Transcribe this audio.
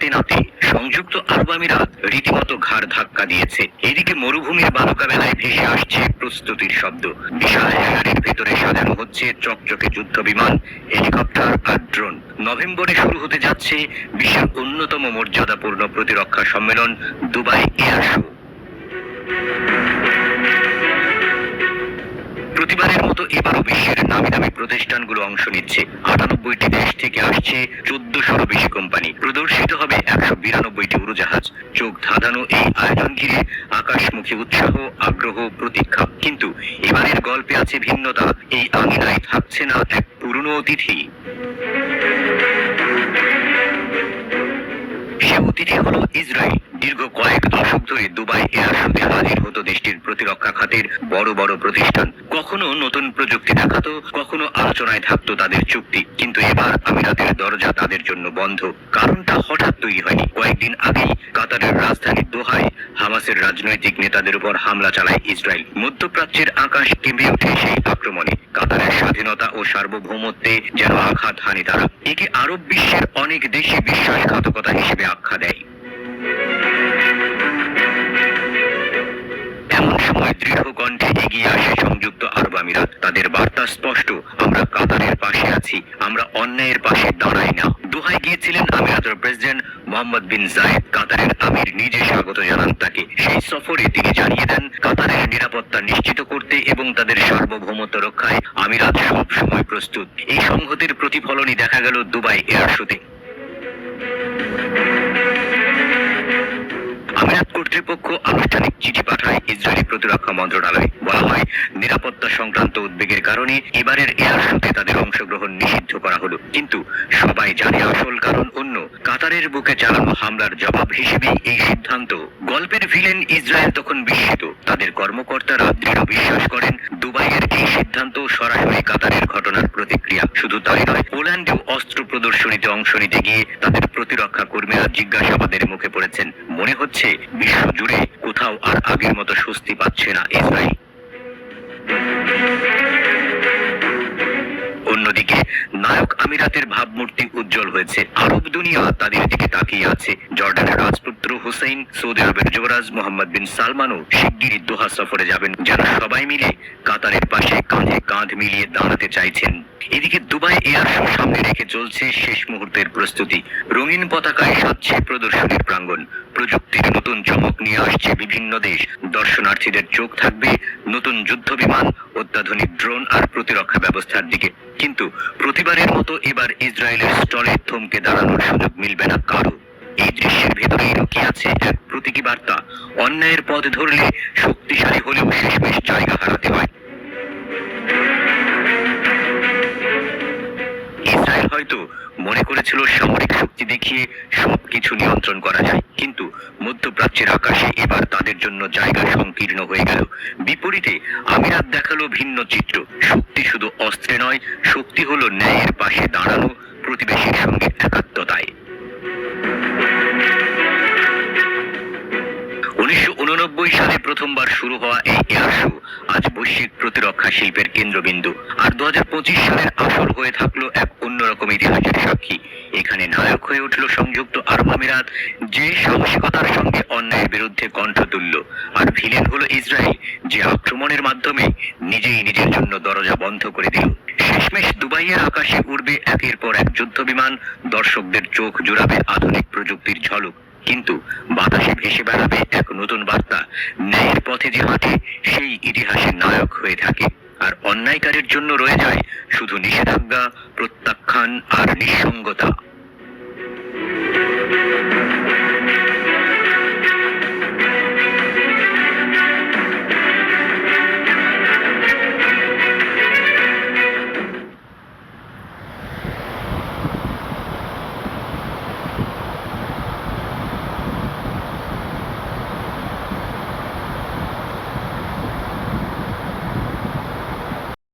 নাতে নাতে সংযুক্ত আরব আমিরাত রীতিমতো ঘাড় ধাক্কা দিয়েছে। এদিকে মরুভূমির বালুকা বেলায় ভেসে আসছে প্রস্তুতির শব্দ। বিশাল হ্যাঙ্গারের ভেতরে সাজানো হচ্ছে চকচকে যুদ্ধ বিমান, হেলিকপ্টার আর ড্রোন। নভেম্বরে শুরু হতে যাচ্ছে বিশ্বের অন্যতম মর্যাদাপূর্ণ প্রতিরক্ষা সম্মেলন দুবাই এয়ার শো। প্রতিবারের মতো এবারও বিশ্বের নামি দামি প্রতিষ্ঠানগুলো অংশ নিচ্ছে। ৯৮টি দেশ থেকে আসছে ১৪০০রও বেশি কোম্পানি। প্রদর্শিত হবে ১৯২টি উড়োজাহাজ। চোখ ধাঁধানো এই আয়োজন ঘিরে আকাশমুখী উৎসাহ, আগ্রহ, প্রতীক্ষা। কিন্তু এবারের গল্পে আছে ভিন্নতা। এই আঙিনায় থাকছে না এক পুরনো অতিথি। সে অতিথি হলো ইসরায়েল। দীর্ঘ কয়েক দশক ধরে দুবাই এয়ার শোতে হাজির হতো দেশটির প্রতিরক্ষা খাতের বড় বড় প্রতিষ্ঠান। কখনো নতুন প্রযুক্তি দেখাতো, কখনো আলোচনায় থাকতো তাদের চুক্তি। কিন্তু এবার আমিরাতের দরজা তাদের জন্য বন্ধ। কারণটা হঠাৎ তৈরি হয়নি। কয়েকদিন আগেই কাতারের রাজধানী দোহায় হামাসের রাজনৈতিক নেতাদের উপর হামলা চালায় ইসরায়েল। মধ্যপ্রাচ্যের আকাশ কেঁপে ওঠে সেই আক্রমণে। কাতারের স্বাধীনতা ও সার্বভৌমত্বে যেন আঘাত হানে তারা। একে আরব বিশ্বের অনেক দেশে বিশ্বাসঘাতকতা হিসেবে আখ্যা দেয়। এমন সময় দৃঢ় কণ্ঠে এগিয়ে আসে সংযুক্ত আরব আমিরাত। তাদের বার্তা স্পষ্ট, আমরা কাতারের পাশে আছি, আমরা অন্যায়ের পাশে দাঁড়াই না। দোহায় গিয়েছিলেন আমিরাতের প্রেসিডেন্ট মোহাম্মদ বিন জায়েদ। কাতারের আমির নিজে স্বাগত জানান তাকে। সেই সফরে তিনি জানিয়ে দেন, কাতারের নিরাপত্তা নিশ্চিত করতে এবং তাদের সার্বভৌমত্ব রক্ষায় আমিরাত সব সময় প্রস্তুত। এই সংহতির প্রতিফলনই দেখা গেল দুবাই এয়ার শোতে। আমিরাত কর্তৃপক্ষ আনুষ্ঠানিক চিঠি পাঠায় ইসরায়েলি প্রতিরক্ষা মন্ত্রণালয়ে। বলা হয়, নিরাপত্তা সংক্রান্ত উদ্বেগের কারণে এবারের এয়ার শোতে তাদের অংশগ্রহণ নিষিদ্ধ করা হলো। কিন্তু সবাই জানে আসল কারণ অন্য। কাতারের বুকে চালানো হামলার জবাব হিসেবে এই সিদ্ধান্ত। গল্পের ভিলেন ইসরায়েল তখন বিস্মিত। তাদের কর্মকর্তারা দৃঢ় বিশ্বাস করেন দুবাইয়ের এই সিদ্ধান্ত সরাসরি কাতারের ঘটনার প্রতিক্রিয়া। শুধু তাই নয়, পোল্যান্ডেও অস্ত্র প্রদর্শনীতে অংশ নিতে গিয়ে তাদের প্রতিরক্ষা কর্মীরা জিজ্ঞাসাবাদের মুখে পড়েছেন। মনে হচ্ছে বিশ্ব জুড়ে কোথাও আর আগের মতো স্বস্তি পাচ্ছে না ইসরায়েল। অন্যদিকে নায়ক আমিরাতের ভাবমূর্তি উজ্জ্বল হয়েছে। আরব দুনিয়া তাদের দিকে তাকিয়ে আছে। জর্ডানের রাজপুত্র হুসেইন, সৌদি আরবের যুবরাজ মোহাম্মদ বিন সালমানও শিগগিরই দোহা সফরে যাবেন, যেন সবাই মিলে কাতারের পাশে কাঁধে কাঁধ মিলিয়ে দাঁড়াতে চাইছেন। এদিকে দুবাই এয়ার শো সামনে রেখে চলছে শেষ মুহূর্তের প্রস্তুতি। রঙিন পতাকায় সাজছে প্রদর্শনীর প্রাঙ্গণ। প্রযুক্তির নতুন চমক নিয়ে আসছে বিভিন্ন দেশ। দর্শনার্থীদের চোখ থাকবে নতুন যুদ্ধ বিমান, অত্যাধুনিক ড্রোন আর প্রতিরক্ষা ব্যবস্থার দিকে। কিন্তু প্রতিবারের মতো এবার ইসরায়েলের স্টলে থমকে দাঁড়ানোর সুযোগ মিলবে না কারো। এই দৃশ্যের ভেতরেই লুকিয়ে আছে এক প্রতীকী বার্তা। অন্যায়ের পথ ধরলে শক্তিশালী হলেও শেষমেশ জায়গা হারাতে হয়। ইসরায়েল হয়তো মনে করেছিল সামরিক শক্তি দেখিয়ে সবকিছু নিয়ন্ত্রণ করা যায়, কিন্তু মধ্যপ্রাচ্যের আকাশে এবার তাদের জন্য জায়গা সংকীর্ণ হয়ে গেল। বিপরীতে আমিরাত দেখালো ভিন্ন চিত্র। শক্তি শুধু অস্ত্রে নয়, শক্তি হলো ন্যায়ের পাশে দাঁড়ানো, প্রতিবেশীর সঙ্গে একাত্মতায়। ১৯৮৯ সালে প্রথমবার শুরু হওয়া এই এয়ার শো আজ বৈশ্বিক প্রতিরক্ষা শিল্পের কেন্দ্রবিন্দু। আর ২০২৫ সালের আসর হয়ে থাকলো এক অন্যরকম ইতিহাসের সাক্ষী। এখানে নায়ক হয়ে উঠল সংযুক্ত আরব আমিরাত, যে সাহসিকতার সঙ্গে অন্যায়ের বিরুদ্ধে কণ্ঠ তুলল। আর ভিলেন হলো ইসরায়েল, যে আক্রমণের মাধ্যমে নিজেই নিজের জন্য দরজা বন্ধ করে দিল। শেষমেশ দুবাইয়ের আকাশে উড়বে একের পর এক যুদ্ধ বিমান, দর্শকদের চোখ জুড়াবে আধুনিক প্রযুক্তির ঝলক। কিন্তু বাতাসে ভেসে বেড়াবে এক নতুন বার্তা, ন্যায়ের পথে যে হাঁটে সেই ইতিহাসের নায়ক হয়ে থাকে। আর অন্যায়কারীর জন্য রয়ে যায় শুধু নিষেধাজ্ঞা, প্রত্যাখ্যান আর নিঃসঙ্গতা।